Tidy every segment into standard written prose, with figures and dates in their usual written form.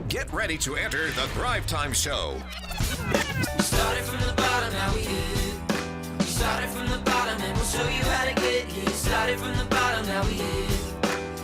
Get ready to enter the Thrive Time Show. We started from the bottom, now we here. We started from the bottom and we'll show you how to get here. Started from the bottom, now we here.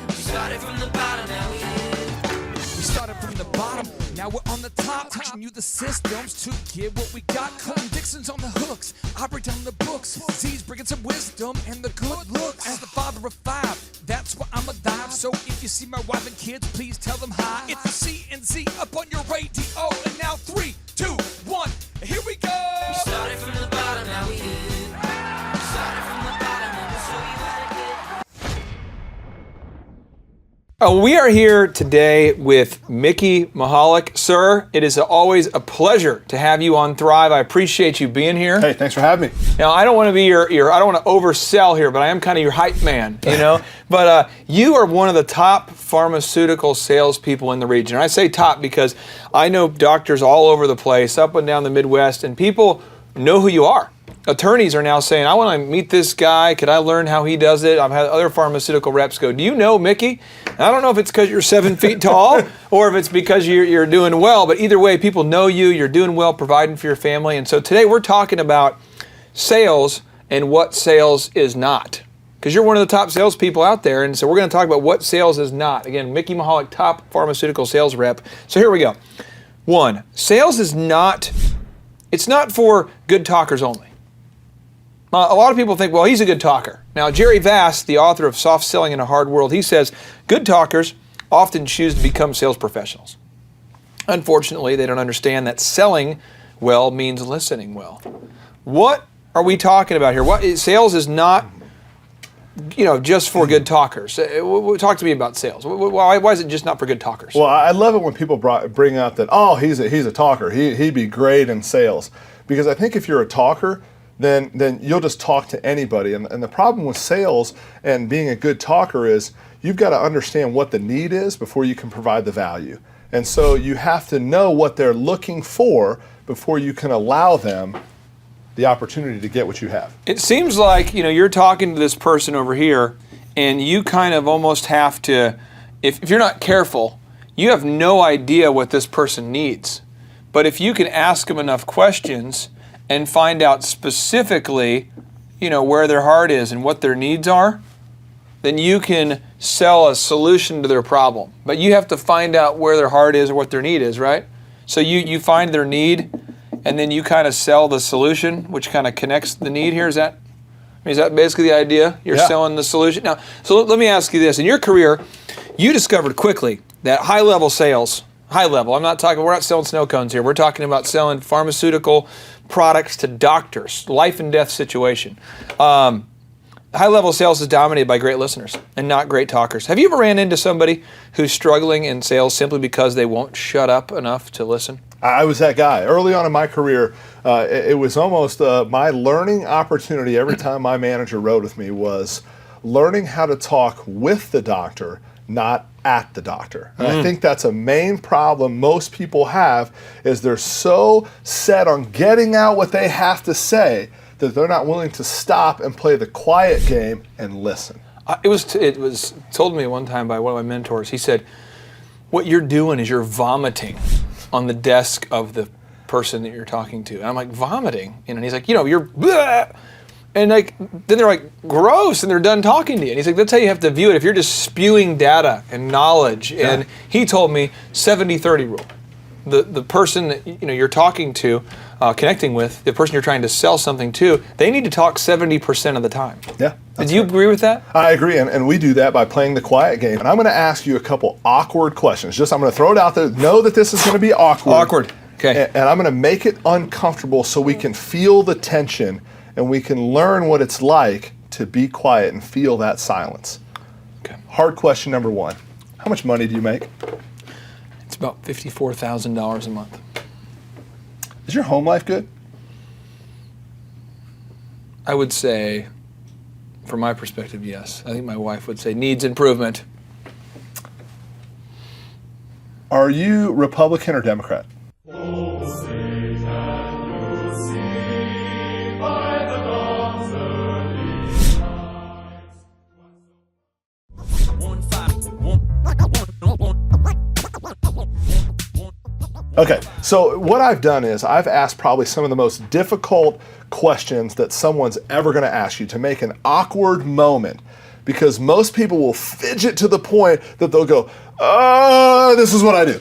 We started from the bottom, now we here. We started from the bottom, now we're on the top. Teaching you the systems to get what we got. Colton Dixon's on the hooks, I break down the books. Z's bringing some wisdom and the good looks. As the father of five, that's why I'm alive. So if you see my wife and kids, please tell them hi. It's the C&Z up on your radio. And now 3, 2, 1, here we go. We started from the bottom, now we here. We started from the bottom and we'll show you how to get. We are here today with Michalec. Sir, it is always a pleasure to have you on Thrive. I appreciate you being here. Hey, thanks for having me. Now, I don't want to be your I don't want to oversell here, but I am kind of your hype man, you know? But you are one of the top pharmaceutical salespeople in the region. And I say top because I know doctors all over the place, up and down the Midwest, and people know who you are. Attorneys are now saying, I want to meet this guy. Could I learn how he does it? I've had other pharmaceutical reps go, do you know Mickey? And I don't know if it's because you're 7 feet tall or if it's because you're doing well, but either way, people know you, you're doing well, providing for your family. And so today we're talking about sales and what sales is not. Because you're one of the top salespeople out there, and so we're going to talk about what sales is not. Again, Mickey Michalec, top pharmaceutical sales rep. So here we go. 1, sales is not, it's not for good talkers only. A lot of people think, well, he's a good talker. Now, Jerry Vass, the author of Soft Selling in a Hard World, he says, good talkers often choose to become sales professionals. Unfortunately, they don't understand that selling well means listening well. What are we talking about here? Sales is not, just for good talkers. Talk to me about sales. Why is it just not for good talkers? Well, I love it when people bring up that, he's a talker. He'd be great in sales. Because I think if you're a talker, then you'll just talk to anybody. And the problem with sales and being a good talker is you've got to understand what the need is before you can provide the value. And so you have to know what they're looking for before you can allow them the opportunity to get what you have. It seems like, you're talking to this person over here and you kind of almost have to, if you're not careful, you have no idea what this person needs. But if you can ask them enough questions and find out specifically, where their heart is and what their needs are, then you can sell a solution to their problem. But you have to find out where their heart is or what their need is, right? So you find their need, and then you kind of sell the solution, which kind of connects the need here. Is that basically the idea? You're selling the solution? Now, so let me ask you this. In your career, you discovered quickly that high-level sales, we're not selling snow cones here. We're talking about selling pharmaceutical products to doctors, life and death situation. High-level sales is dominated by great listeners and not great talkers. Have you ever ran into somebody who's struggling in sales simply because they won't shut up enough to listen? I was that guy. Early on in my career, it was almost my learning opportunity every time my manager rode with me was learning how to talk with the doctor, not at the doctor. And I think that's a main problem most people have is they're so set on getting out what they have to say that they're not willing to stop and play the quiet game and listen. It was told to me one time by one of my mentors. He said, what you're doing is you're vomiting on the desk of the person that you're talking to. And I'm like, vomiting? And he's like, you're bleh. And then they're like, gross, and they're done talking to you. And he's like, that's how you have to view it. If you're just spewing data and knowledge. Yeah. And he told me 70-30 rule. The person that you're talking to, connecting with, the person you're trying to sell something to, they need to talk 70% of the time. Yeah. Did you agree with that? I agree, and we do that by playing the quiet game. And I'm going to ask you a couple awkward questions. I'm going to throw it out there. Know that this is going to be awkward. Awkward. Okay. And I'm going to make it uncomfortable so we can feel the tension and we can learn what it's like to be quiet and feel that silence. Okay. Hard question number 1. How much money do you make? It's about $54,000 a month. Is your home life good? I would say, from my perspective, yes. I think my wife would say needs improvement. Are you Republican or Democrat? Okay, so what I've done is I've asked probably some of the most difficult questions that someone's ever going to ask you to make an awkward moment, because most people will fidget to the point that they'll go, this is what I do.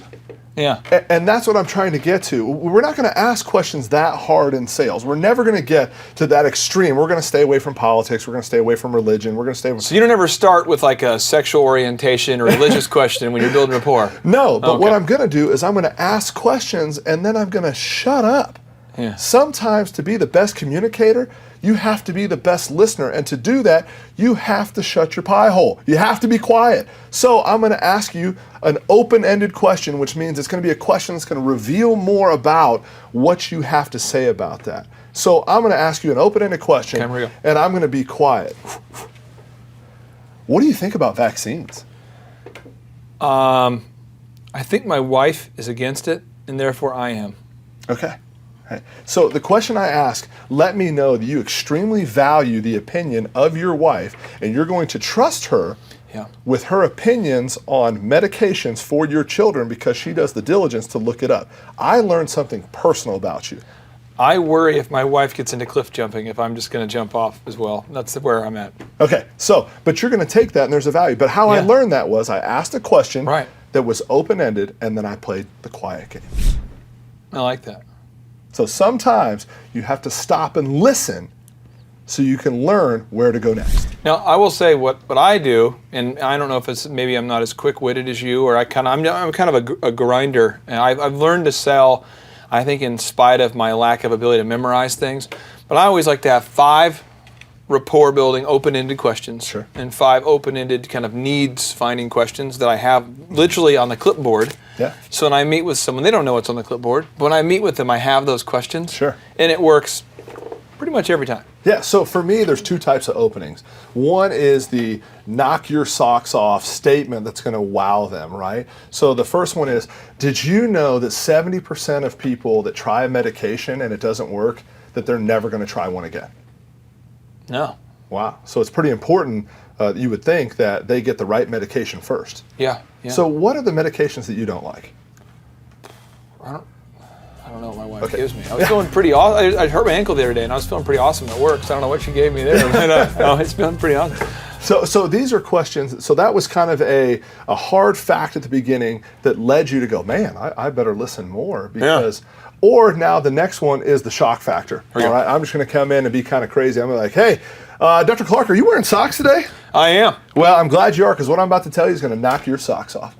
Yeah. And that's what I'm trying to get to. We're not going to ask questions that hard in sales. We're never going to get to that extreme. We're going to stay away from politics. We're going to stay away from religion. We're going to stay away So you don't ever start with like a sexual orientation or religious question when you're building rapport? No, but Okay. what I'm going to do is I'm going to ask questions and then I'm going to shut up. Yeah. Sometimes to be the best communicator, you have to be the best listener. And to do that, you have to shut your pie hole. You have to be quiet. So I'm going to ask you an open-ended question, which means it's going to be a question that's going to reveal more about what you have to say about that. So I'm going to ask you an open-ended question, Okay, here we go. and I'm going to be quiet. What do you think about vaccines? I think my wife is against it, and therefore I am. Okay. So the question I ask, let me know that you extremely value the opinion of your wife, and you're going to trust her Yeah. with her opinions on medications for your children because she does the diligence to look it up. I learned something personal about you. I worry if my wife gets into cliff jumping, if I'm just going to jump off as well. That's where I'm at. Okay, so, but you're going to take that and there's a value. But how I Yeah. learned that was I asked a question Right. that was open-ended, and then I played the quiet game. I like that. So sometimes you have to stop and listen so you can learn where to go next. Now, I will say what I do, and I don't know if it's maybe I'm not as quick-witted as you, or I'm kind of a grinder, and I've learned to sell, I think, in spite of my lack of ability to memorize things. But I always like to have 5 rapport-building, open-ended questions, Sure. and 5 open-ended kind of needs-finding questions that I have literally on the clipboard. Yeah. So when I meet with someone, they don't know what's on the clipboard. But when I meet with them, I have those questions. Sure. And it works pretty much every time. Yeah, so for me, there's 2 types of openings. One is the knock your socks off statement that's going to wow them, right? So the first one is, did you know that 70% of people that try a medication and it doesn't work, that they're never going to try one again? No. Wow. So it's pretty important, you would think, that they get the right medication first. Yeah. So what are the medications that you don't like? I don't know what my wife Okay. gives me. I was feeling pretty awesome. I hurt my ankle the other day, and I was feeling pretty awesome at work. So I don't know what she gave me there, but no, it's feeling pretty awesome. So these are questions. So that was kind of a hard fact at the beginning that led you to go, man, I better listen more because. Or now the next one is the shock factor. All right, I'm just going to come in and be kind of crazy. I'm like, hey, Dr. Clark, are you wearing socks today? I am. Well, I'm glad you are, because what I'm about to tell you is going to knock your socks off.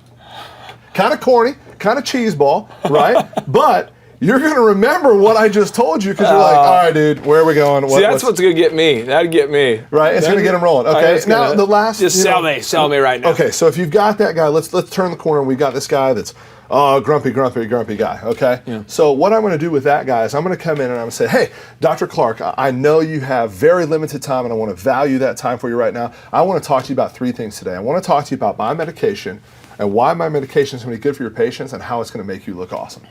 Kind of corny, kind of cheeseball, right? But you're going to remember what I just told you because you're like, all right, dude, where are we going? See, that's what's going to get me. That'd get me. Right, it's going to get them rolling. Okay, now the last. Just sell me right now. Okay, so if you've got that guy, let's turn the corner. We got this guy that's grumpy guy. Okay, so what I'm going to do with that guy is I'm going to come in and I'm going to say, hey, Dr. Clark, I know you have very limited time and I want to value that time for you right now. I want to talk to you about 3 things today. I want to talk to you about my medication and why my medication is going to be good for your patients and how it's going to make you look awesome.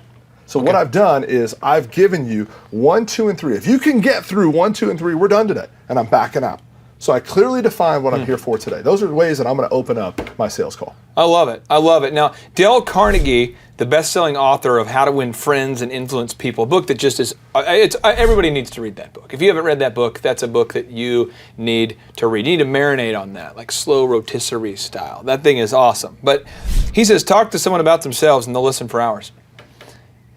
So what I've done is I've given you 1, 2, and 3. If you can get through 1, 2, and 3, we're done today, and I'm backing out. So I clearly define what I'm here for today. Those are the ways that I'm going to open up my sales call. I love it. I love it. Now, Dale Carnegie, the best-selling author of How to Win Friends and Influence People, a book that just is, everybody needs to read that book. If you haven't read that book, that's a book that you need to read. You need to marinate on that, like slow rotisserie style. That thing is awesome. But he says, talk to someone about themselves and they'll listen for hours.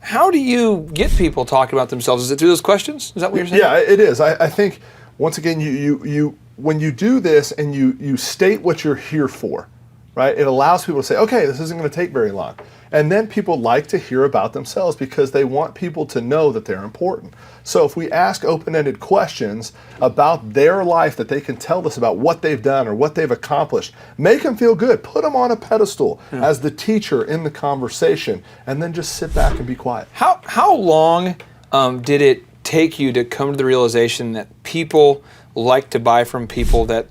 How do you get people talking about themselves? Is it through those questions? Is that what you're saying? Yeah, it is. I think, once again, you when you do this and you state what you're here for, right, it allows people to say, okay, this isn't going to take very long. And then people like to hear about themselves because they want people to know that they're important. So if we ask open-ended questions about their life that they can tell us about what they've done or what they've accomplished, make them feel good. Put them on a pedestal as the teacher in the conversation, and then just sit back and be quiet. How long did it take you to come to the realization that people like to buy from people that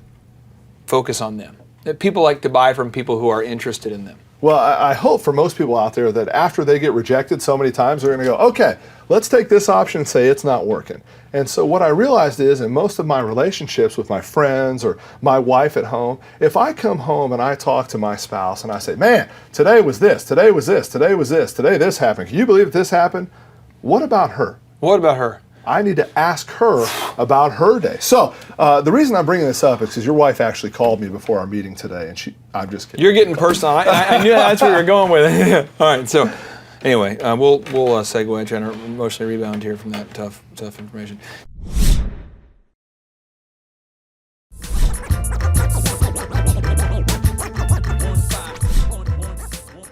focus on them? That people like to buy from people who are interested in them? Well, I hope for most people out there that after they get rejected so many times, they're going to go, okay, let's take this option and say it's not working. And so what I realized is in most of my relationships with my friends or my wife at home, if I come home and I talk to my spouse and I say, man, today was this, today was this, today was this, today this happened. Can you believe this happened? What about her? What about her? I need to ask her about her day. So the reason I'm bringing this up is because your wife actually called me before our meeting today, and I'm just kidding. You're getting personal. I knew that's where you're going with it. All right. So anyway, we'll segue, trying to emotionally rebound here from that tough information.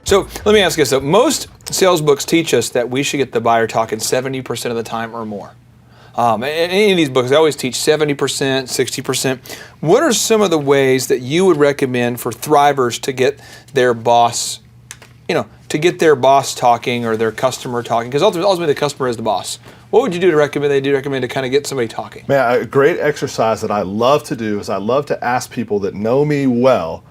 So let me ask you this. So most sales books teach us that we should get the buyer talking 70% of the time or more. In any of these books, they always teach 70%, 60%. What are some of the ways that you would recommend for thrivers to get their boss, talking or their customer talking? Because ultimately the customer is the boss. What would you do to recommend? They do recommend to kind of get somebody talking. Man, a great exercise that I love to do is I love to ask people that know me well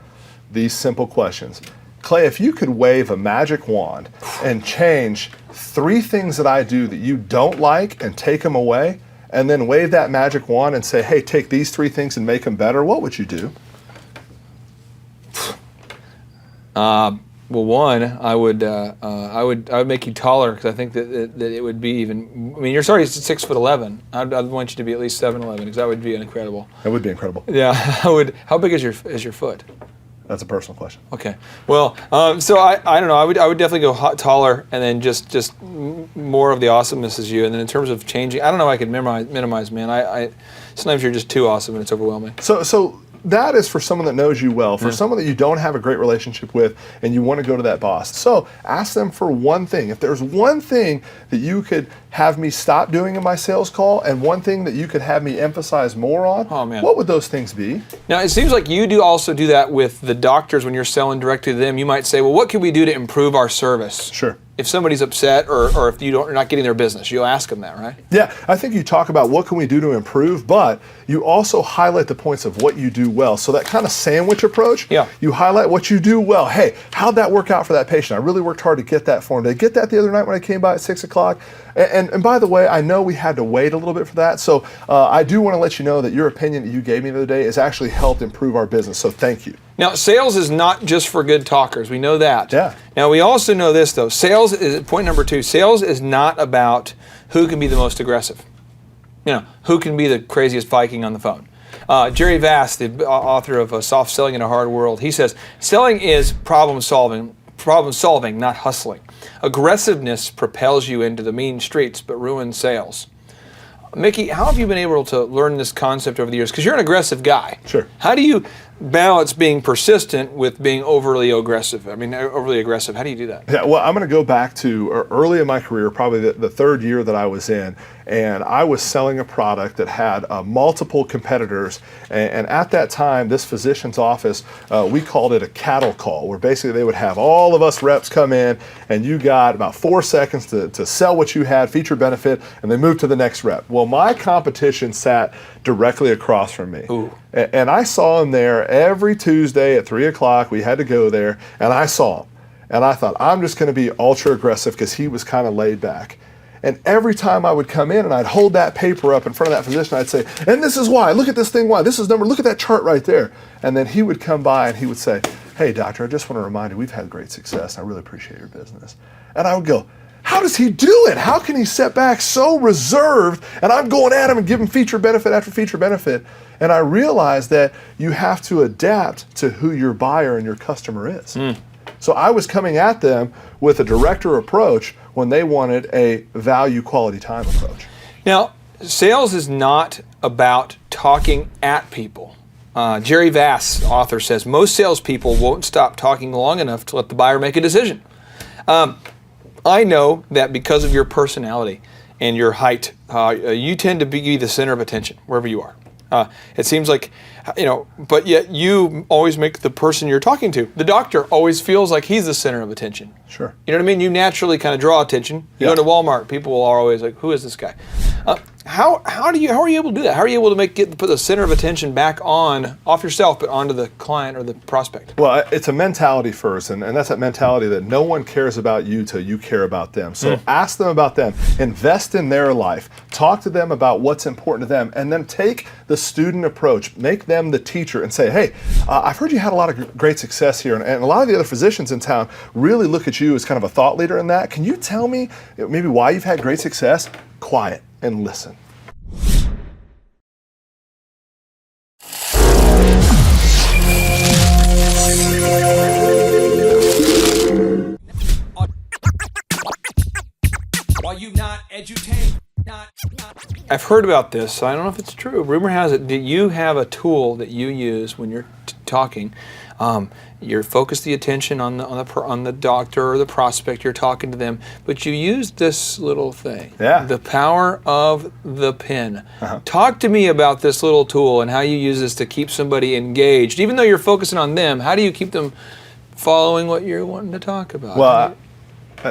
these simple questions. Clay, if you could wave a magic wand and change 3 things that I do that you don't like and take them away, and then wave that magic wand and say, hey, take these 3 things and make them better, what would you do? Well, one, I would make you taller because I think that it would be even. I mean, you're already 6'11". I'd want you to be at least 7'11" because that would be incredible. That would be incredible. Yeah, I would. How big is your foot? That's a personal question. Okay. Well, so I don't know. I would definitely go taller, and then just more of the awesomeness as you. And then in terms of changing, I don't know. I could minimize, man. I sometimes you're just too awesome and it's overwhelming. So that is for someone that knows you well, for someone that you don't have a great relationship with, and you want to go to that boss. So ask them for one thing. If there's one thing that you could have me stop doing in my sales call, and one thing that you could have me emphasize more on, what would those things be? Now, it seems like you also do that with the doctors when you're selling directly to them. You might say, well, what can we do to improve our service? Sure. If somebody's upset or if you're not getting their business, you'll ask them that, right? Yeah, I think you talk about what can we do to improve, but you also highlight the points of what you do well. So that kind of sandwich approach, you highlight what you do well. Hey, how'd that work out for that patient? I really worked hard to get that for him. Did I get that the other night when I came by at 6 o'clock? And by the way, I know we had to wait a little bit for that, so I do want to let you know that your opinion that you gave me the other day has actually helped improve our business, so thank you. Now, sales is not just for good talkers. We know that. Yeah. Now, we also know this, though. Sales is, point number 2, sales is not about who can be the most aggressive. Who can be the craziest Viking on the phone. Jerry Vass, the author of Soft Selling in a Hard World, he says, selling is problem solving, not hustling. Aggressiveness propels you into the mean streets, but ruins sales. Mickey, how have you been able to learn this concept over the years? Because you're an aggressive guy. Sure. How do you balance being persistent with being overly aggressive? How do you do that? Yeah, well, I'm going to go back to early in my career, probably the 3rd year that I was in, and I was selling a product that had multiple competitors. And at that time, this physician's office, we called it a cattle call, where basically they would have all of us reps come in, and you got about 4 seconds to sell what you had, feature benefit, and then move to the next rep. Well, my competition sat directly across from me. Ooh. And I saw him there every Tuesday at 3 o'clock. We had to go there, and I saw him. And I thought, I'm just going to be ultra aggressive because he was kind of laid back. And every time I would come in and I'd hold that paper up in front of that physician, I'd say, and this is why, look at this thing, why, this is number, look at that chart right there. And then he would come by and he would say, hey, doctor, I just want to remind you, we've had great success. I really appreciate your business. And I would go, how does he do it? How can he sit back so reserved and I'm going at him and giving feature benefit after feature benefit? And I realized that you have to adapt to who your buyer and your customer is. So I was coming at them with a director approach when they wanted a value quality time approach. Now, sales is not about talking at people. Jerry Vass, author, says most salespeople won't stop talking long enough to let the buyer make a decision. I know that because of your personality and your height, you tend to be the center of attention wherever you are. It seems like, but yet you always make the person you're talking to, the doctor, always feels like he's the center of attention. Sure. You know what I mean? You naturally kind of draw attention. You go to Walmart, people are always like, who is this guy? How are you able to do that? How are you able to put the center of attention back off yourself, but onto the client or the prospect? Well, it's a mentality first, and that's that mentality that no one cares about you till you care about them. So ask them about them, invest in their life, talk to them about what's important to them, and then take the student approach, make them the teacher, and say, hey, I've heard you had a lot of great success here, and a lot of the other physicians in town really look at you as kind of a thought leader in that. Can you tell me maybe why you've had great success? Quiet and listen. Are you not edutained? I've heard about this, so I don't know if it's true. Rumor has it that you have a tool that you use when you're talking. You focus the attention on the doctor or the prospect. You're talking to them, but you use this little thing. Yeah. The power of the pen. Talk to me about this little tool and how you use this to keep somebody engaged. Even though you're focusing on them, how do you keep them following what you're wanting to talk about? Well,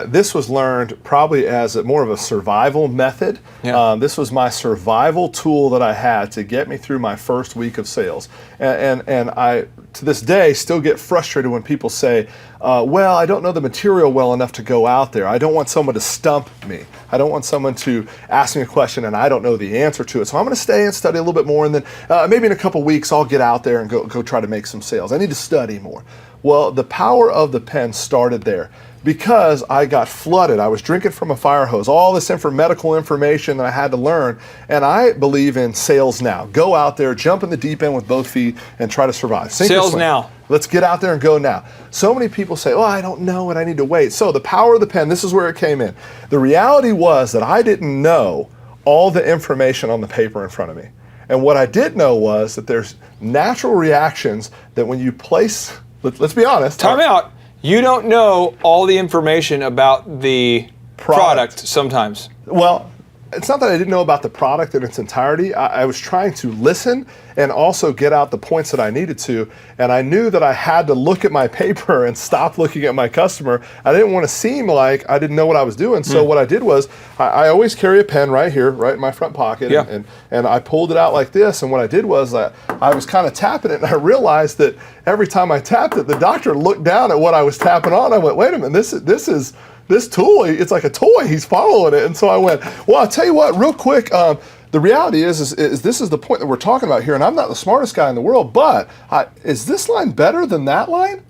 this was learned probably as more of a survival method. Yeah. This was my survival tool that I had to get me through my first week of sales. And I, to this day, still get frustrated when people say, well, I don't know the material well enough to go out there. I don't want someone to stump me. I don't want someone to ask me a question and I don't know the answer to it. So I'm going to stay and study a little bit more, and then maybe in a couple weeks I'll get out there and go try to make some sales. I need to study more. Well, the power of the pen started there. Because I got flooded. I was drinking from a fire hose, all this medical information that I had to learn, and I believe in sales now. Go out there, jump in the deep end with both feet, and try to survive. Sink or Sales swim. now. Let's get out there and go now. So many people say, oh, I don't know and I need to wait. So the power of the pen, this is where it came in. The reality was that I didn't know all the information on the paper in front of me. And what I did know was that there's natural reactions that when you place, let's be honest. Time out. You don't know all the information about the product sometimes. Well, it's not that I didn't know about the product in its entirety. I was trying to listen and also get out the points that I needed to. And I knew that I had to look at my paper and stop looking at my customer. I didn't want to seem like I didn't know what I was doing. So what I did was I always carry a pen right here, right in my front pocket. Yeah. And I pulled it out like this. And what I did was I was kind of tapping it. And I realized that every time I tapped it, the doctor looked down at what I was tapping on. I went, wait a minute, this tool, it's like a toy, he's following it. And so I went, well, I'll tell you what, real quick, the reality is this is the point that we're talking about here, and I'm not the smartest guy in the world, but is this line better than that line?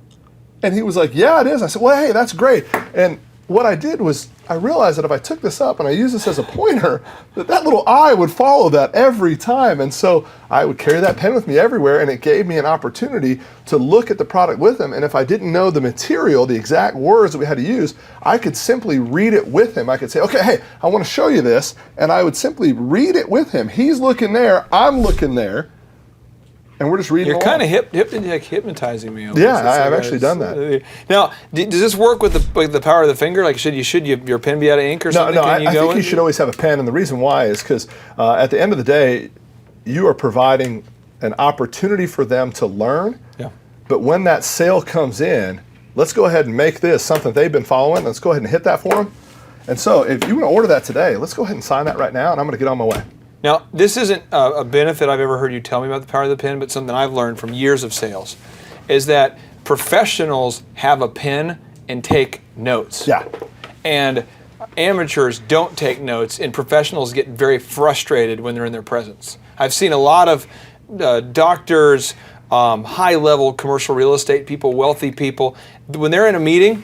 And he was like, yeah, it is. I said, well, hey, that's great. And what I did was I realized that if I took this up and I used this as a pointer, that little eye would follow that every time. And so I would carry that pen with me everywhere, and it gave me an opportunity to look at the product with him. And if I didn't know the material, the exact words that we had to use, I could simply read it with him. I could say, okay, hey, I want to show you this. And I would simply read it with him. He's looking there, I'm looking there. And we're just reading. You're kind of hypnotizing me. Yeah, I've actually done that. Now, does this work with the power of the finger? Like, should your pen be out of ink or something? No, I think you should always have a pen, and the reason why is because at the end of the day, you are providing an opportunity for them to learn. Yeah. But when that sale comes in, let's go ahead and make this something they've been following. Let's go ahead and hit that for them. And so, if you want to order that today, let's go ahead and sign that right now, and I'm going to get on my way. Now, this isn't a benefit I've ever heard you tell me about the power of the pen, but something I've learned from years of sales is that professionals have a pen and take notes. Yeah. And amateurs don't take notes, and professionals get very frustrated when they're in their presence. I've seen a lot of doctors, high-level commercial real estate people, wealthy people, when they're in a meeting,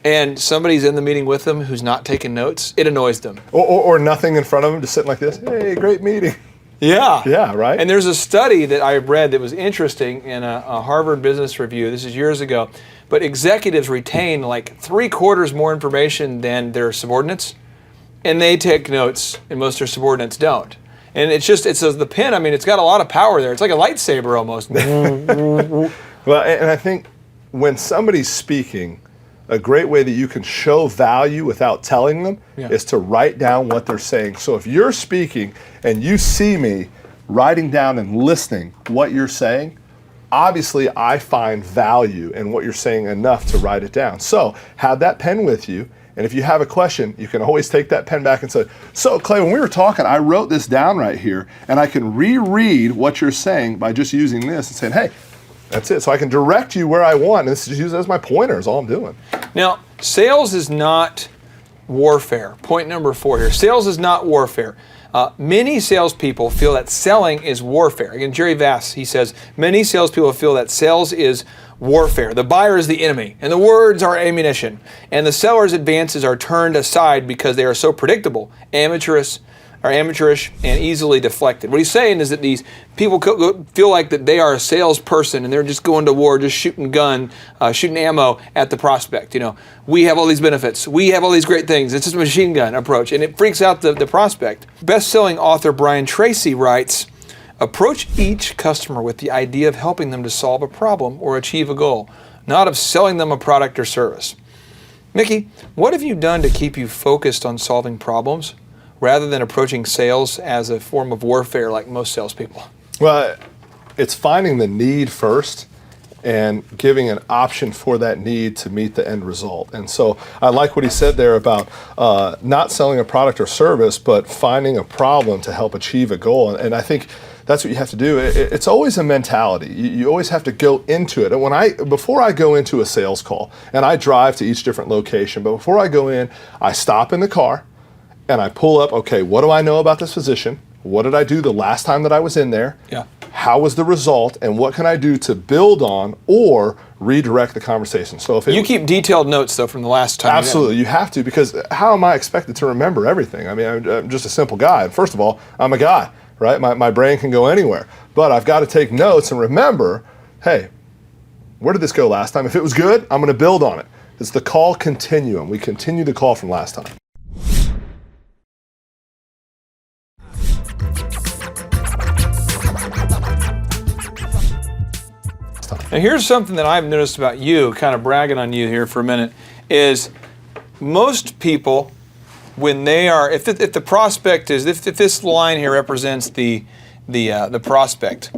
and somebody's in the meeting with them who's not taking notes, it annoys them. Or nothing in front of them, just sitting like this. Hey, great meeting. Yeah. Yeah, right. And there's a study that I read that was interesting in a Harvard Business Review. This is years ago. But executives retain like 3/4 more information than their subordinates, and they take notes, and most of their subordinates don't. And it says the pen, I mean, it's got a lot of power there. It's like a lightsaber almost. Well, and I think when somebody's speaking, a great way that you can show value without telling them is to write down what they're saying. So if you're speaking and you see me writing down and listening what you're saying, obviously I find value in what you're saying enough to write it down. So have that pen with you. And if you have a question, you can always take that pen back and say, so Clay, when we were talking, I wrote this down right here, and I can reread what you're saying by just using this and saying, hey, that's it. So I can direct you where I want, and this is just used as my pointer is all I'm doing. Now, sales is not warfare. Point number 4 here. Sales is not warfare. Many salespeople feel that selling is warfare. Again, Jerry Vass, he says, many salespeople feel that sales is warfare. The buyer is the enemy, and the words are ammunition. And the seller's advances are turned aside because they are so predictable, amateurish, and easily deflected. What he's saying is that these people feel like that they are a salesperson and they're just going to war, just shooting ammo at the prospect. You know, we have all these benefits. We have all these great things. It's just a machine gun approach, and it freaks out the prospect. Best-selling author Brian Tracy writes, approach each customer with the idea of helping them to solve a problem or achieve a goal, not of selling them a product or service. Mickey, what have you done to keep you focused on solving problems rather than approaching sales as a form of warfare like most salespeople? Well, it's finding the need first and giving an option for that need to meet the end result. And so I like what he said there about not selling a product or service, but finding a problem to help achieve a goal. And I think that's what you have to do. It's always a mentality. You always have to go into it. And before I go into a sales call, and I drive to each different location, but before I go in, I stop in the car and I pull up, okay, what do I know about this physician? What did I do the last time that I was in there? Yeah. How was the result? And what can I do to build on or redirect the conversation? So if you keep detailed notes though from the last time. Absolutely, you have to, because how am I expected to remember everything? I mean, I'm just a simple guy. First of all, I'm a guy, right? My brain can go anywhere, but I've got to take notes and remember, hey, where did this go last time? If it was good, I'm going to build on it. It's the call continuum. We continue the call from last time. Now here's something that I've noticed about you, kind of bragging on you here for a minute, is most people, when they are, if the prospect is, if this line here represents the prospect,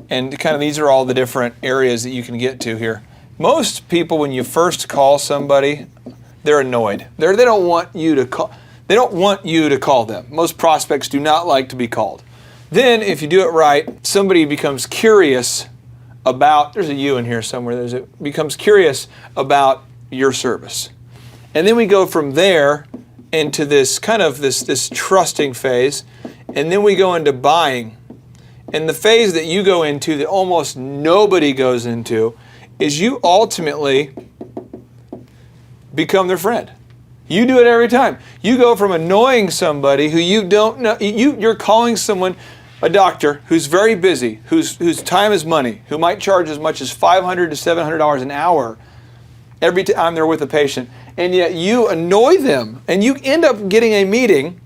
and kind of these are all the different areas that you can get to here. Most people, when you first call somebody, they're annoyed. They don't want you to call. They don't want you to call them. Most prospects do not like to be called. Then, if you do it right, somebody becomes curious about, there's a you in here somewhere, becomes curious about your service. And then we go from there into this kind of this trusting phase, and then we go into buying. And the phase that you go into that almost nobody goes into is you ultimately become their friend. You do it every time. You go from annoying somebody who you don't know, you're calling someone, a doctor who's very busy, whose time is money, who might charge as much as $500 to $700 an hour every time they're with a patient, and yet you annoy them, and you end up getting a meeting,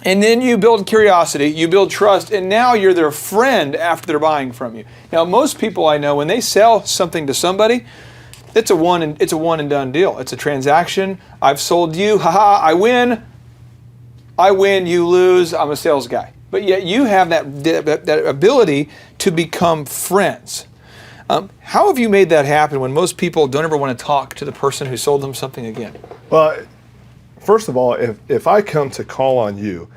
and then you build curiosity, you build trust, and now you're their friend after they're buying from you. Now, most people I know, when they sell something to somebody, it's a one and done deal. It's a transaction. I've sold you, haha, I win, you lose, I'm a sales guy. But yet you have that ability to become friends. How have you made that happen when most people don't ever want to talk to the person who sold them something again? Well, first of all, if I come to call on you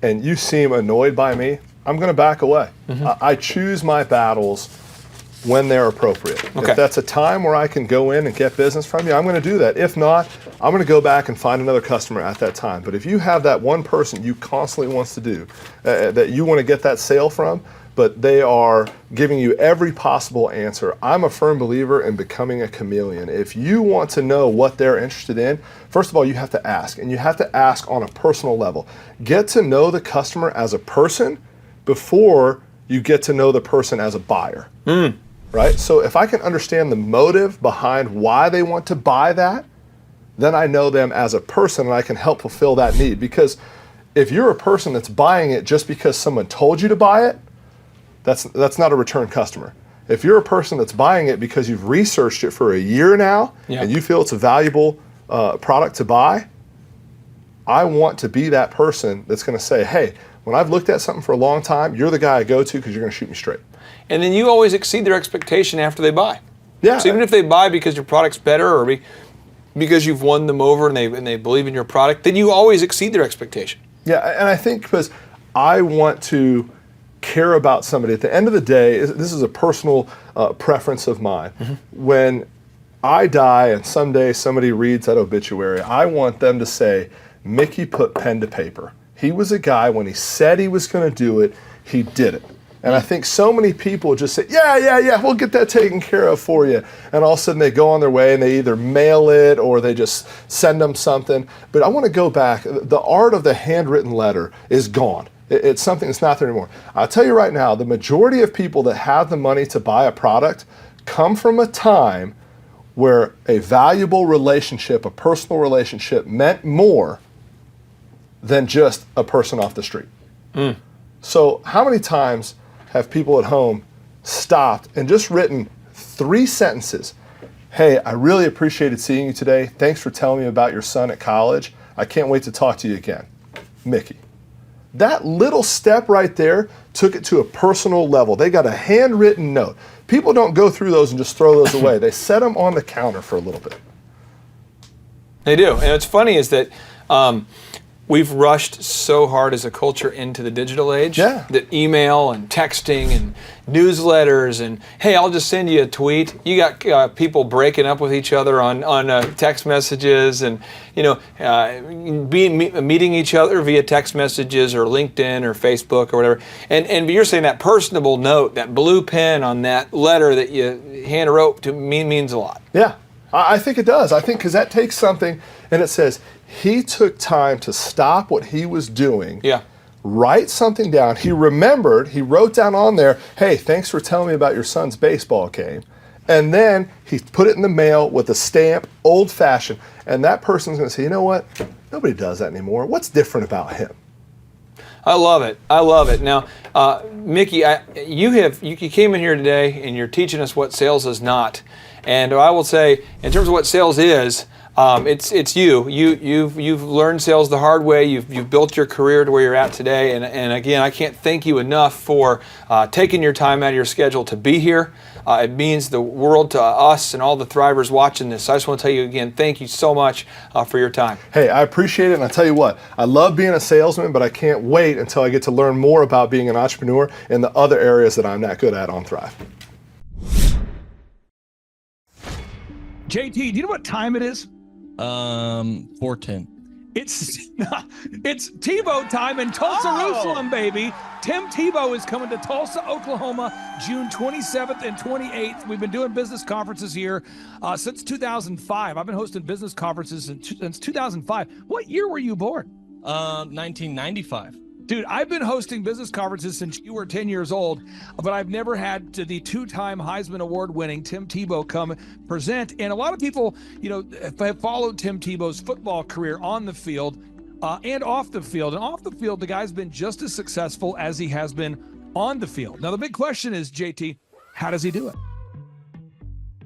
and you seem annoyed by me, I'm going to back away. Mm-hmm. I choose my battles when they're appropriate. Okay. If that's a time where I can go in and get business from you, I'm going to do that. If not, I'm going to go back and find another customer at that time. But if you have that one person you constantly wants to do, that you want to get that sale from, but they are giving you every possible answer, I'm a firm believer in becoming a chameleon. If you want to know what they're interested in, first of all, you have to ask, and you have to ask on a personal level. Get to know the customer as a person before you get to know the person as a buyer. Right? So if I can understand the motive behind why they want to buy that, then I know them as a person and I can help fulfill that need. Because if you're a person that's buying it just because someone told you to buy it, that's not a return customer. If you're a person that's buying it because you've researched it for a year now, and you feel it's a valuable product to buy, I want to be that person that's going to say, hey, when I've looked at something for a long time, you're the guy I go to because you're going to shoot me straight. and then you always exceed their expectation after they buy. Yeah. So even if they buy because your product's better or because you've won them over and they believe in your product, then you always exceed their expectation. Yeah, and I think because I want to care about somebody. At the end of the day, this is a personal preference of mine. When I die and someday somebody reads that obituary, I want them to say, Mickey put pen to paper. He was a guy, when he said he was going to do it, he did it. And I think so many people just say, yeah, we'll get that taken care of for you. And all of a sudden they go on their way and they either mail it or they just send them something. But I want to go back. The art of the handwritten letter is gone. It's something that's not there anymore. I'll tell you right now, the majority of people that have the money to buy a product come from a time where a valuable relationship, a personal relationship, meant more than just a person off the street. So how many times have people at home stopped and just written 3 sentences? Hey, I really appreciated seeing you today. Thanks for telling me about your son at college. I can't wait to talk to you again. Mickey. That little step right there took it to a personal level. They got a handwritten note. People don't go through those and just throw those away. They set them on the counter for a little bit. They do. And what's funny is that we've rushed so hard as a culture into the digital age that email and texting and newsletters and, hey, I'll just send you a tweet. You got people breaking up with each other on text messages and, meeting each other via text messages or LinkedIn or Facebook or whatever. And you're saying that personable note, that blue pen on that letter that you hand wrote to me means a lot. Yeah, I think it does. I think because that takes something and it says, he took time to stop what he was doing, write something down. He remembered, he wrote down on there, hey, thanks for telling me about your son's baseball game. And then he put it in the mail with a stamp, old fashioned. And that person's going to say, you know what? Nobody does that anymore. What's different about him? I love it. I love it. Now, Mickey, you came in here today and you're teaching us what sales is not. And I will say, in terms of what sales is, it's you. You've learned sales the hard way. You've built your career to where you're at today. And again, I can't thank you enough for taking your time out of your schedule to be here. It means the world to us and all the thrivers watching this. So I just want to tell you again, thank you so much for your time. Hey, I appreciate it. And I tell you what, I love being a salesman, but I can't wait until I get to learn more about being an entrepreneur in the other areas that I'm not good at on Thrive. JT, do you know what time it is? 4:10. It's Tebow time in Tulsa, Jerusalem, baby. Tim Tebow is coming to Tulsa, Oklahoma, June 27th and 28th. We've been doing business conferences here since 2005. I've been hosting business conferences since 2005. What year were you born? 1995. Dude, I've been hosting business conferences since you were 10 years old, but I've never had the 2-time Heisman Award winning Tim Tebow come present. And a lot of people, have followed Tim Tebow's football career on the field and off the field. And off the field, the guy's been just as successful as he has been on the field. Now, the big question is, JT, how does he do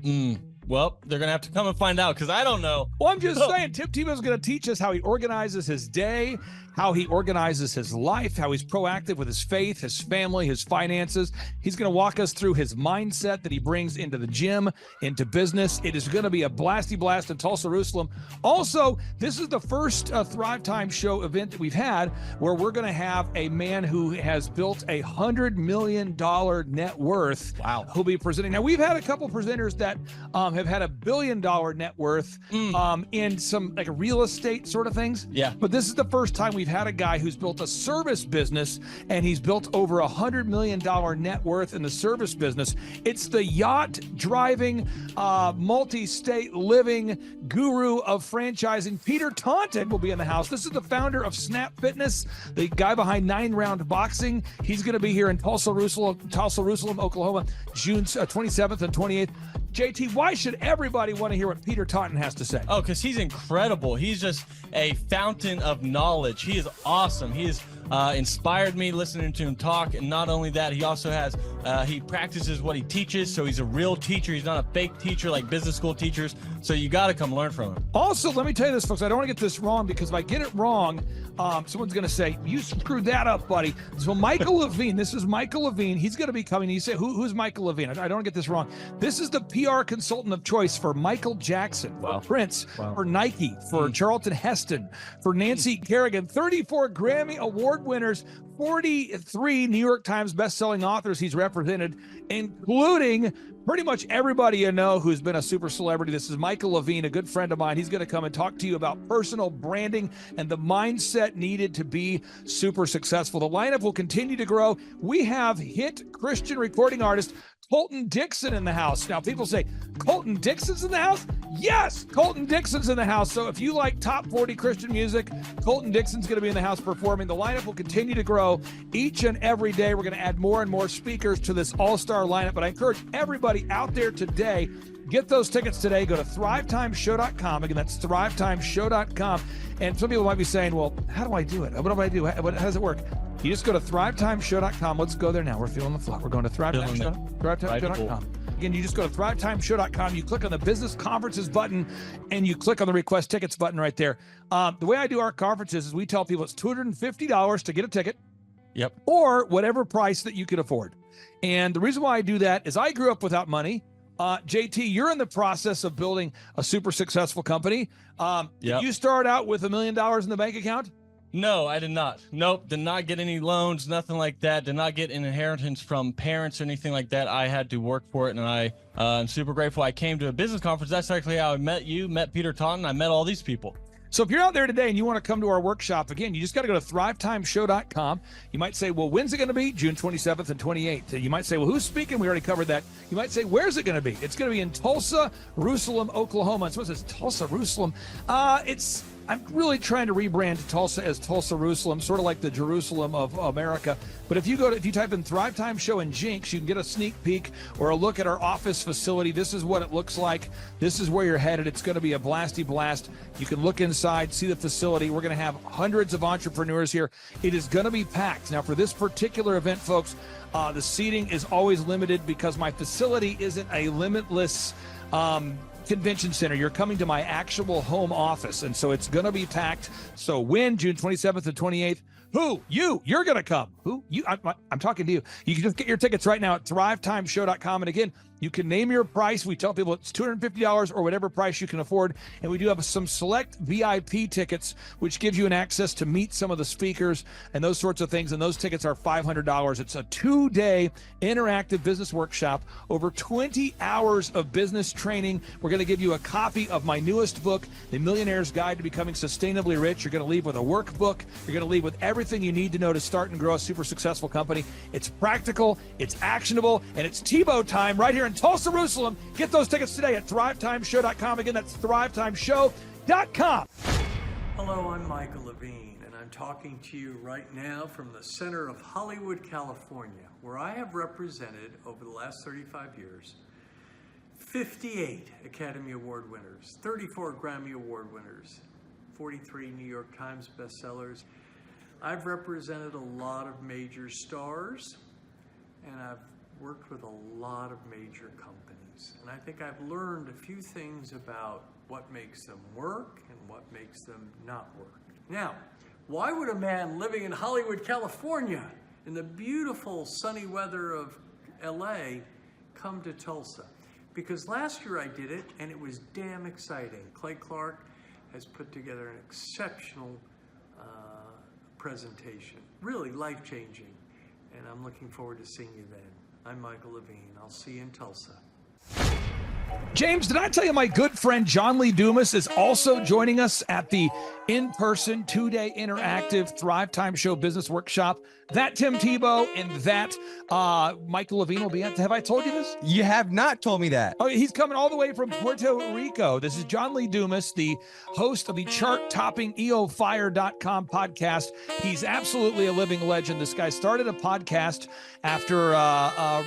it? Well, they're going to have to come and find out because I don't know. Well, I'm just saying, Tim Tebow's going to teach us how he organizes his day, how he organizes his life, how he's proactive with his faith, his family, his finances. He's going to walk us through his mindset that he brings into the gym, into business. It is going to be a blasty blast in Tulsa, Jerusalem. Also, this is the first Thrive Time Show event that we've had where we're going to have a man who has built a $100 million net worth. Wow. Who'll be presenting. Now, we've had a couple presenters that have had $1 billion net worth in some like real estate sort of things. Yeah. But this is the first time we've had a guy who's built a service business and he's built over $100 million net worth in the service business. It's the yacht driving, multi-state living guru of franchising. Peter Taunton will be in the house. This is the founder of Snap Fitness, the guy behind 9 Round Boxing. He's going to be here in Tulsa, Jerusalem, Oklahoma, June 27th and 28th. JT, why should everybody want to hear what Peter Taunton has to say? Oh, because he's incredible. He's just a fountain of knowledge. He is awesome. He has inspired me listening to him talk. And not only that, he also has He practices what he teaches, so he's a real teacher. He's not a fake teacher like business school teachers. So you got to come learn from him. Also, let me tell you this, folks. I don't want to get this wrong, because if I get it wrong, someone's going to say, you screwed that up, buddy. So Michael Levine, this is Michael Levine. He's going to be coming. You say, who's Michael Levine? I don't want to get this wrong. This is the PR consultant of choice for Michael Jackson, for Prince, for Nike, for Charlton Heston, for Nancy Kerrigan, 34 Grammy Award winners, 43 New York Times best-selling authors he's represented, including pretty much everybody you know who's been a super celebrity. This is Michael Levine, a good friend of mine. He's going to come and talk to you about personal branding and the mindset needed to be super successful. The lineup will continue to grow. We have hit Christian recording artist Colton Dixon in the house. Now, people say, Colton Dixon's in the house? Yes, Colton Dixon's in the house. So if you like top 40 Christian music, Colton Dixon's going to be in the house performing. The lineup will continue to grow each and every day. We're going to add more and more speakers to this all-star lineup. But I encourage everybody out there today, get those tickets today. Go to thrivetimeshow.com. Again, that's thrivetimeshow.com. And some people might be saying, well, how do I do it? What do I do? How does it work? You just go to thrivetimeshow.com. Let's go there now. We're feeling the flow. We're going to thrivetimeshow.com. Again, you just go to thrivetimeshow.com. You click on the business conferences button, and you click on the request tickets button right there. The way I do our conferences is we tell people it's $250 to get a ticket. Yep. Or whatever price that you can afford. And the reason why I do that is I grew up without money. JT, you're in the process of building a super successful company. Did you start out with $1 million in the bank account? No, I did not. Nope, did not get any loans, nothing like that. Did not get an inheritance from parents or anything like that. I had to work for it, and I'm super grateful. I came to a business conference. That's actually how I met you, met Peter Taunton. I met all these people. So if you're out there today and you want to come to our workshop, again, you just got to go to thrivetimeshow.com. You might say, well, when's it going to be? June 27th and 28th. You might say, well, who's speaking? We already covered that. You might say, where's it going to be? It's going to be in Tulsa, Jerusalem, Oklahoma. And so it says Tulsa, Jerusalem. I'm really trying to rebrand Tulsa as Tulsa, Jerusalem, sort of like the Jerusalem of America. But if you type in Thrive Time Show and Jinx, you can get a sneak peek or a look at our office facility. This is what it looks like. This is where you're headed. It's going to be a blasty blast. You can look inside, see the facility. We're going to have hundreds of entrepreneurs here. It is going to be packed. Now, for this particular event, folks, the seating is always limited because my facility isn't a limitless convention center. You're coming to my actual home office, and so it's going to be packed. So when? June 27th and 28th. Who? You're going to come. Who? You? I'm talking to you. You can just get your tickets right now at thrivetimeshow.com. And again, you can name your price. We tell people it's $250 or whatever price you can afford. And we do have some select VIP tickets, which gives you an access to meet some of the speakers and those sorts of things. And those tickets are $500. It's a 2-day interactive business workshop, over 20 hours of business training. We're going to give you a copy of my newest book, The Millionaire's Guide to Becoming Sustainably Rich. You're going to leave with a workbook. You're going to leave with everything you need to know to start and grow a super successful company. It's practical, it's actionable, and it's Tebow time right here in Tulsa, Jerusalem. Get those tickets today at thrivetimeshow.com. Again, that's thrivetimeshow.com. Hello, I'm Michael Levine, and I'm talking to you right now from the center of Hollywood, California, where I have represented over the last 35 years 58 Academy Award winners, 34 Grammy Award winners, 43 New York Times bestsellers. I've represented a lot of major stars, and I've worked with a lot of major companies. And I think I've learned a few things about what makes them work and what makes them not work. Now, why would a man living in Hollywood, California, in the beautiful sunny weather of LA, come to Tulsa? Because last year I did it, and it was damn exciting. Clay Clark has put together an exceptional presentation, really life-changing, and I'm looking forward to seeing you then. I'm Michael Levine. I'll see you in Tulsa. James, did I tell you my good friend John Lee Dumas is also joining us at the in-person 2-day interactive Thrive Time Show Business Workshop? That Tim Tebow and that Michael Levine will be at. Have I told you this? You have not told me that. Oh, he's coming all the way from Puerto Rico. This is John Lee Dumas, the host of the chart-topping EOFire.com podcast. He's absolutely a living legend. This guy started a podcast after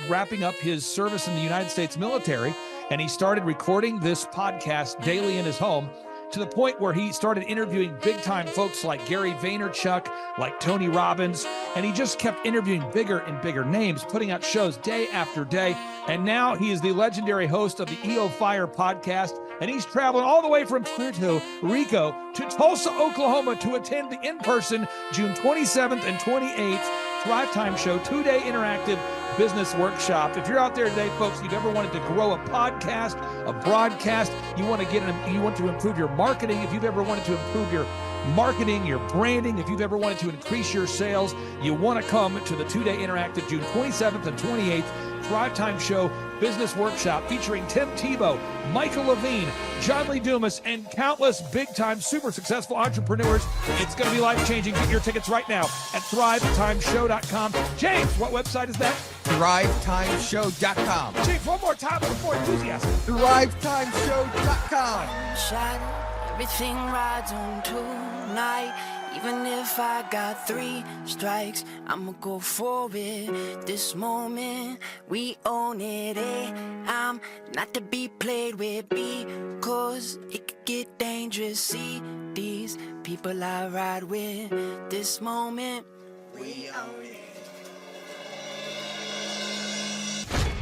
wrapping up his service in the United States military, and he started recording this podcast daily in his home. to the point where he started interviewing big-time folks like Gary Vaynerchuk, like Tony Robbins, and he just kept interviewing bigger and bigger names, putting out shows day after day. And now he is the legendary host of the EO Fire podcast, and he's traveling all the way from Puerto Rico to Tulsa, Oklahoma to attend the in-person June 27th and 28th Thrive Time Show 2-day interactive business workshop. If you're out there today, folks, you've ever wanted to grow a podcast, a broadcast, you want to improve your marketing, if you've ever wanted to improve your marketing, your branding, if you've ever wanted to increase your sales, you want to come to the 2-day interactive June 27th and 28th Thrive Time Show Business Workshop featuring Tim Tebow, Michael Levine, John Lee Dumas, and countless big-time, super successful entrepreneurs. It's going to be life-changing. Get your tickets right now at thrivetimeshow.com. James, what website is that? thrivetimeshow.com. James, one more time with more enthusiasm. thrivetimeshow.com. Shine, everything rides on tonight. Even if I got 3 strikes, I'ma go for it. This moment, we own it. I'm not to be played with because it could get dangerous. See these people I ride with. This moment, we own it.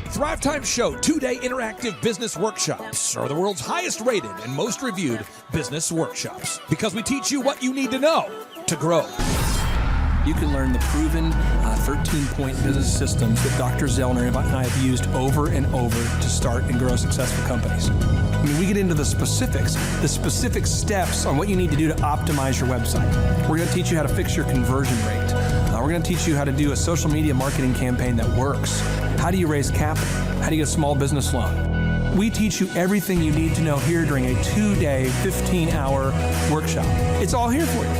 Thrive Time Show 2-day interactive business workshops are the world's highest rated and most reviewed business workshops because we teach you what you need to know to grow. You can learn the proven 13-point business systems that Dr. Zellner and I have used over and over to start and grow successful companies. I mean, we get into the specific steps on what you need to do to optimize your website. We're going to teach you how to fix your conversion rate. We're going to teach you how to do a social media marketing campaign that works. How do you raise capital? How do you get a small business loan? We teach you everything you need to know here during a 2-day, 15-hour workshop. It's all here for you.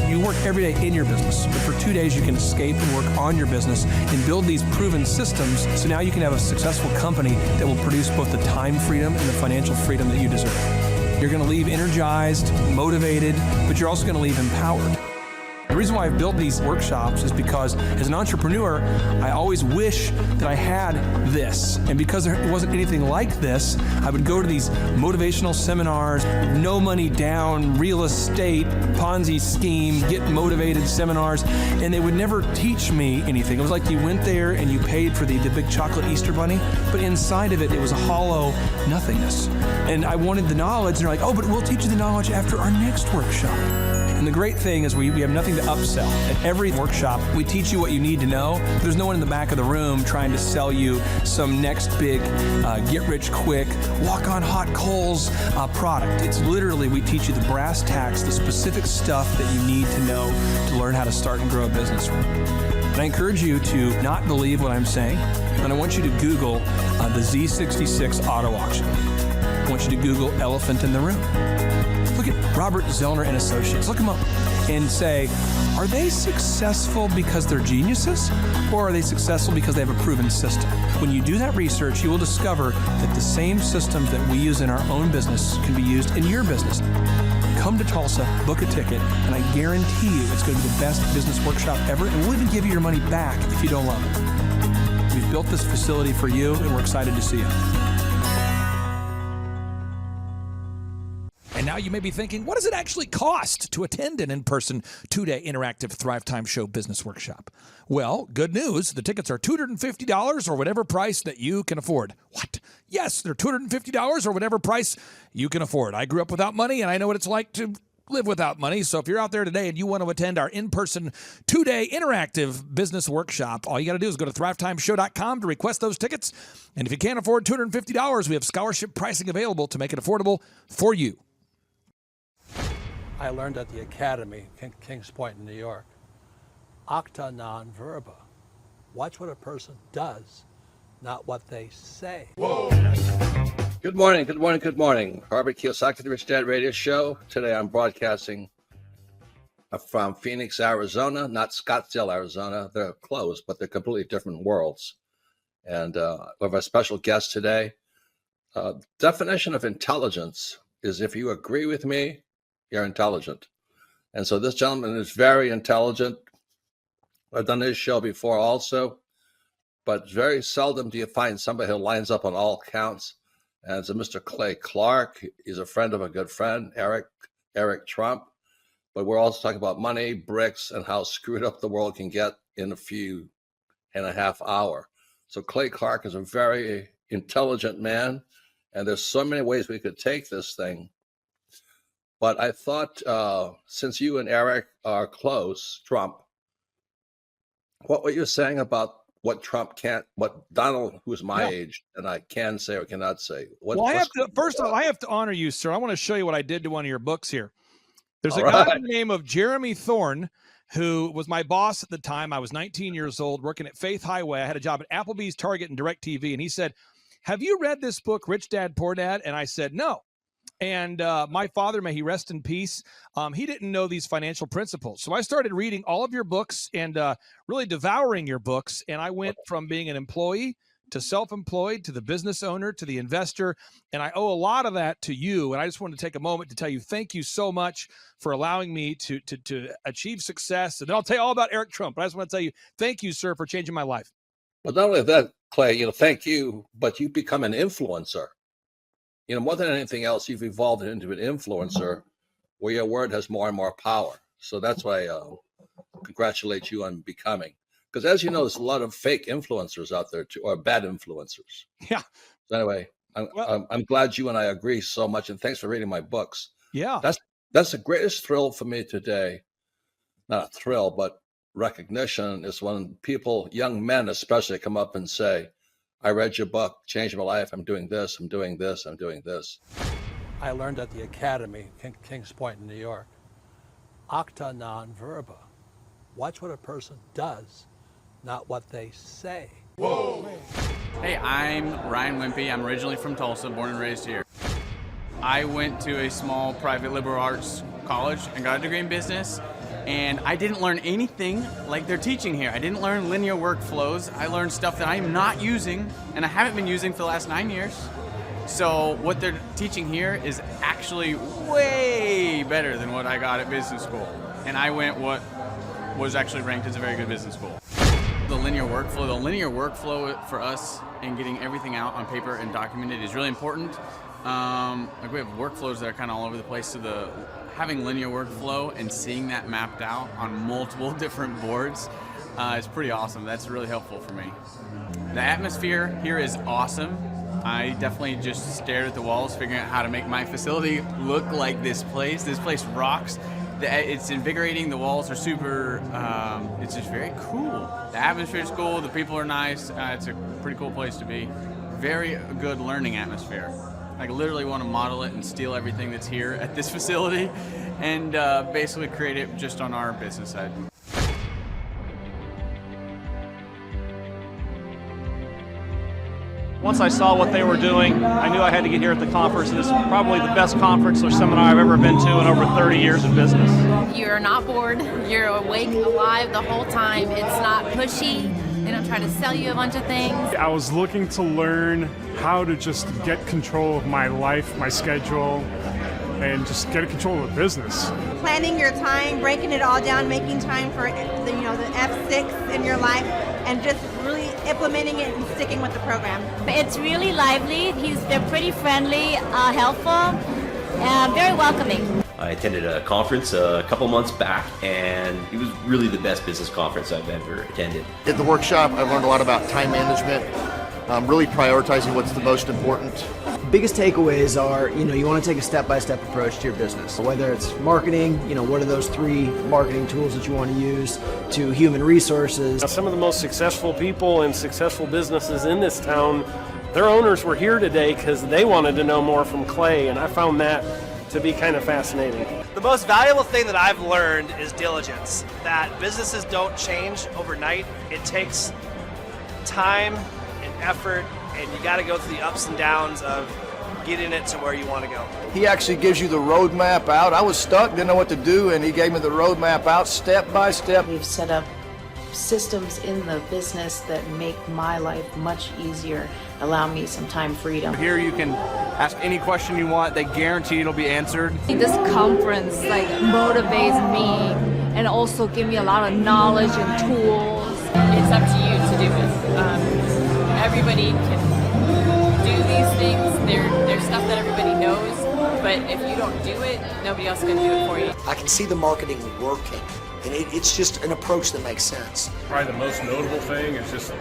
You work every day in your business, but for 2 days you can escape and work on your business and build these proven systems so now you can have a successful company that will produce both the time freedom and the financial freedom that you deserve. You're going to leave energized, motivated, but you're also going to leave empowered. The reason why I've built these workshops is because as an entrepreneur, I always wish that I had this. And because there wasn't anything like this, I would go to these motivational seminars, no money down, real estate, Ponzi scheme, get motivated seminars, and they would never teach me anything. It was like you went there and you paid for the big chocolate Easter bunny, but inside of it, it was a hollow nothingness. And I wanted the knowledge, and they're like, oh, but we'll teach you the knowledge after our next workshop. And the great thing is we have nothing to upsell. At every workshop, we teach you what you need to know. There's no one in the back of the room trying to sell you some next big get-rich-quick, walk-on-hot coals product. It's literally, we teach you the brass tacks, the specific stuff that you need to know to learn how to start and grow a business. And I encourage you to not believe what I'm saying, and I want you to Google the Z66 auto auction. I want you to Google elephant in the room. Look at Robert Zellner and Associates. Look them up and say, are they successful because they're geniuses, or are they successful because they have a proven system? When you do that research, you will discover that the same systems that we use in our own business can be used in your business. Come to Tulsa, book a ticket, and I guarantee you it's going to be the best business workshop ever, and we'll even give you your money back if you don't love it. We've built this facility for you, and we're excited to see you. And now you may be thinking, what does it actually cost to attend an in-person 2-day interactive Thrive Time Show business workshop? Well, good news. The tickets are $250 or whatever price that you can afford. What? Yes, they're $250 or whatever price you can afford. I grew up without money, and I know what it's like to live without money. So if you're out there today and you want to attend our in-person 2-day interactive business workshop, all you got to do is go to thrivetimeshow.com to request those tickets. And if you can't afford $250, we have scholarship pricing available to make it affordable for you. I learned at the Academy, Kings Point in New York, acta non verba. Watch what a person does, not what they say. Whoa. Good morning, good morning, good morning. Robert Kiyosaki, the Rich Dad Radio Show. Today I'm broadcasting from Phoenix, Arizona, not Scottsdale, Arizona. They're close, but they're completely different worlds. And we have a special guest today. Definition of intelligence is if you agree with me, you're intelligent. And so this gentleman is very intelligent. I've done his show before also, but very seldom do you find somebody who lines up on all counts. And it's a Mr. Clay Clark. He's a friend of a good friend, Eric Trump. But we're also talking about money, bricks, and how screwed up the world can get in a few and a half hour. So Clay Clark is a very intelligent man, and there's so many ways we could take this thing. But I thought, since you and Eric are close, Trump, what were you saying about what Trump can't, what Donald, who's my age, and I can say or cannot say? First of all, I have to honor you, sir. I want to show you what I did to one of your books here. There's a guy by the name of Jeremy Thorne, who was my boss at the time. I was 19 years old, working at Faith Highway. I had a job at Applebee's, Target, and DirecTV. And he said, "Have you read this book, Rich Dad, Poor Dad?" And I said, "No." And my father, may he rest in peace, he didn't know these financial principles. So I started reading all of your books and really devouring your books. And I went from being an employee to self-employed, to the business owner, to the investor. And I owe a lot of that to you. And I just wanted to take a moment to tell you, thank you so much for allowing me to achieve success. And then I'll tell you all about Eric Trump. But I just want to tell you, thank you, sir, for changing my life. But not only that, Clay, thank you, but you become an influencer. More than anything else, you've evolved into an influencer where your word has more and more power. So that's why I congratulate you on becoming. Because as you know, there's a lot of fake influencers out there too, or bad influencers. Yeah. So anyway, I'm glad you and I agree so much, and thanks for reading my books. Yeah. That's the greatest thrill for me today. Not a thrill, but recognition is when people, young men especially, come up and say, "I read your book, changed my life. I'm doing this, I'm doing this, I'm doing this." I learned at the Academy, Kings Point in New York, acta non verba. Watch what a person does, not what they say. Whoa. Hey, I'm Ryan Wimpy. I'm originally from Tulsa, born and raised here. I went to a small private liberal arts college and got a degree in business. And I didn't learn anything like they're teaching here. I didn't learn linear workflows. I learned stuff that I am not using, and I haven't been using for the last 9 years. So what they're teaching here is actually way better than what I got at business school. And I went what was actually ranked as a very good business school. The linear workflow for us and getting everything out on paper and documented is really important. Like we have workflows that are kind of all over the place, so having linear workflow and seeing that mapped out on multiple different boards is pretty awesome. That's really helpful for me. The atmosphere here is awesome. I definitely just stared at the walls, figuring out how to make my facility look like this place. This place rocks. It's invigorating. The walls are super, it's just very cool. The atmosphere is cool. The people are nice. It's a pretty cool place to be. Very good learning atmosphere. I literally want to model it and steal everything that's here at this facility and basically create it just on our business side. Once I saw what they were doing, I knew I had to get here at the conference. This is probably the best conference or seminar I've ever been to in over 30 years of business. You're not bored. You're awake, alive the whole time. It's not pushy. They don't try to sell you a bunch of things. I was looking to learn how to just get control of my life, my schedule, and just get control of the business. Planning your time, breaking it all down, making time for the F6 in your life, and just really implementing it and sticking with the program. It's really lively. They're pretty friendly, helpful, and very welcoming. I attended a conference a couple months back, and it was really the best business conference I've ever attended. At the workshop, I learned a lot about time management, really prioritizing what's the most important. Biggest takeaways are, you want to take a step-by-step approach to your business. Whether it's marketing, what are those 3 marketing tools that you want to use, to human resources. Some of the most successful people and successful businesses in this town, their owners were here today because they wanted to know more from Clay, and I found that to be kind of fascinating. The most valuable thing that I've learned is diligence. That businesses don't change overnight. It takes time and effort, and you got to go through the ups and downs of getting it to where you want to go. He actually gives you the roadmap out. I was stuck, didn't know what to do, and he gave me the roadmap out step by step. We've set up systems in the business that make my life much easier, allow me some time freedom. Here you can ask any question you want. They guarantee it'll be answered. This conference motivates me and also give me a lot of knowledge and tools. It's up to you to do it. Everybody can do these things, they're stuff that everybody knows, but if you don't do it, nobody else is going to do it for you. I can see the marketing working, and it's just an approach that makes sense. Probably the most notable thing is just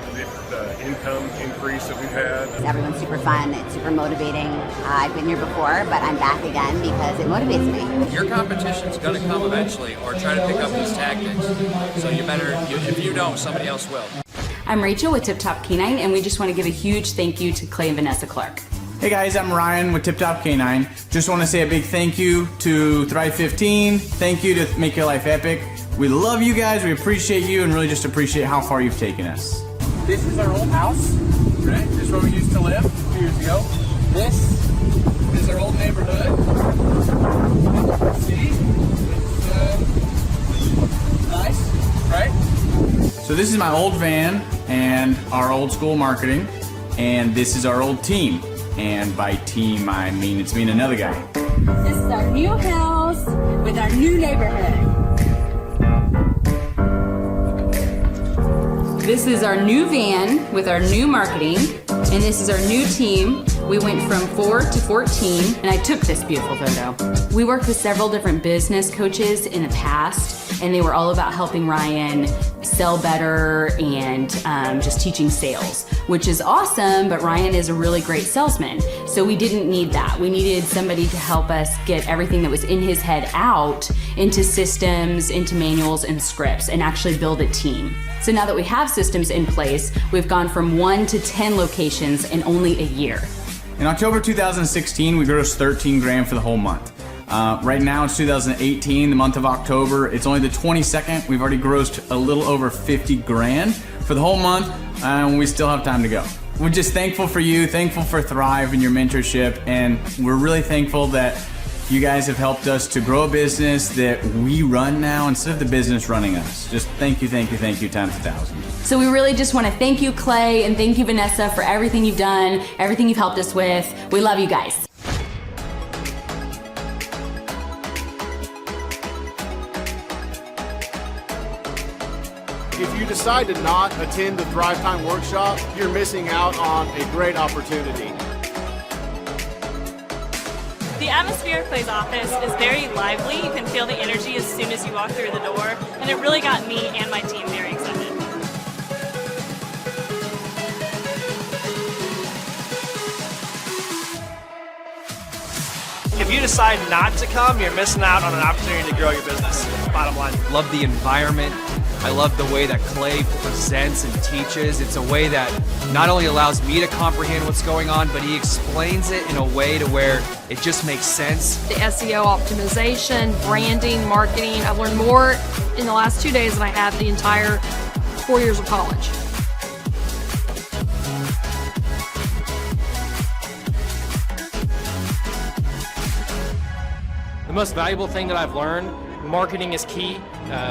the income increase that we've had. Everyone's super fun, it's super motivating. I've been here before, but I'm back again because it motivates me. Your competition's going to come eventually, or try to pick up these tactics. So you better, if you don't, somebody else will. I'm Rachel with Tip Top Canine, and we just want to give a huge thank you to Clay and Vanessa Clark. Hey guys, I'm Ryan with Tip Top Canine. Just want to say a big thank you to Thrive 15. Thank you to Make Your Life Epic. We love you guys, we appreciate you, and really just appreciate how far you've taken us. This is our old house, right? This is where we used to live a few years ago. This is our old neighborhood. See? It's nice, right? So this is my old van and our old school marketing, and this is our old team. And by team, I mean it's me and another guy. This is our new house with our new neighborhood. This is our new van with our new marketing, and this is our new team. We went from 4 to 14, and I took this beautiful photo. We worked with several different business coaches in the past, and they were all about helping Ryan sell better and just teaching sales, which is awesome, but Ryan is a really great salesman. So we didn't need that. We needed somebody to help us get everything that was in his head out into systems, into manuals and scripts, and actually build a team. So now that we have systems in place, we've gone from 1 to 10 locations in only a year. In October 2016, we grossed 13 grand for the whole month. Right now it's 2018, the month of October. It's only the 22nd. We've already grossed a little over 50 grand for the whole month, and we still have time to go. We're just thankful for you, thankful for Thrive and your mentorship, and we're really thankful that you guys have helped us to grow a business that we run now instead of the business running us. Just thank you times 1,000. So we really just want to thank you, Clay, and thank you, Vanessa, for everything you've done, everything you've helped us with. We love you guys. If you decide to not attend the Thrive Time workshop, you're missing out on a great opportunity. The atmosphere of Clay's office is very lively. You can feel the energy as soon as you walk through the door, and it really got me and my team very excited. If you decide not to come, you're missing out on an opportunity to grow your business. Bottom line. Love the environment. I love the way that Clay presents and teaches. It's a way that not only allows me to comprehend what's going on, but he explains it in a way to where it just makes sense. The SEO optimization, branding, marketing. I've learned more in the last 2 days than I have the entire 4 years of college. The most valuable thing that I've learned, marketing is key.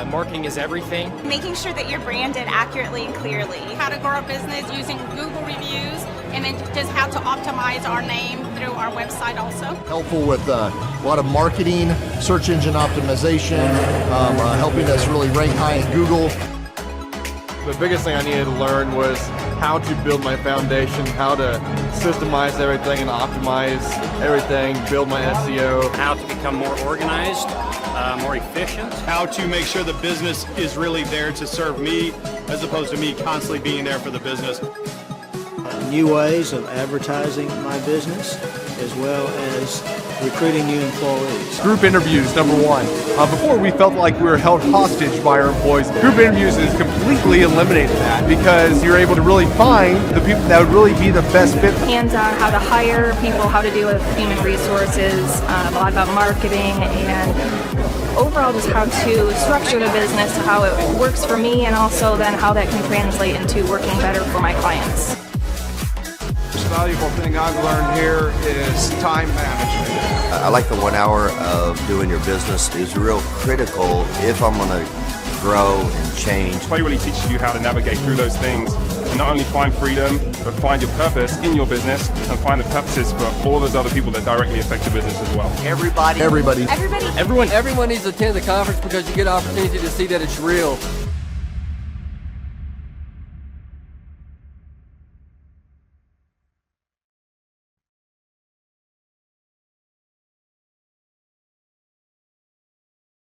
Marketing is everything. Making sure that you're branded accurately and clearly. How to grow a business using Google reviews, and then just how to optimize our name through our website also. Helpful with a lot of marketing, search engine optimization, helping us really rank high in Google. The biggest thing I needed to learn was how to build my foundation, how to systemize everything and optimize everything, build my SEO. How to become more organized, more efficient. How to make sure the business is really there to serve me as opposed to me constantly being there for the business. New ways of advertising my business, as well as recruiting new employees. Group interviews, number one. Before we felt like we were held hostage by our employees. Group interviews has completely eliminated that because you're able to really find the people that would really be the best fit. Hands-on, how to hire people, how to deal with human resources, a lot about marketing, and overall just how to structure the business, how it works for me, and also then how that can translate into working better for my clients. The most valuable thing I've learned here is time management. I like the 1 hour of doing your business is real critical if I'm going to grow and change. Clay really teaches you how to navigate through those things and not only find freedom, but find your purpose in your business and find the purposes for all those other people that directly affect your business as well. Everybody. Everyone needs to attend the conference because you get an opportunity to see that it's real.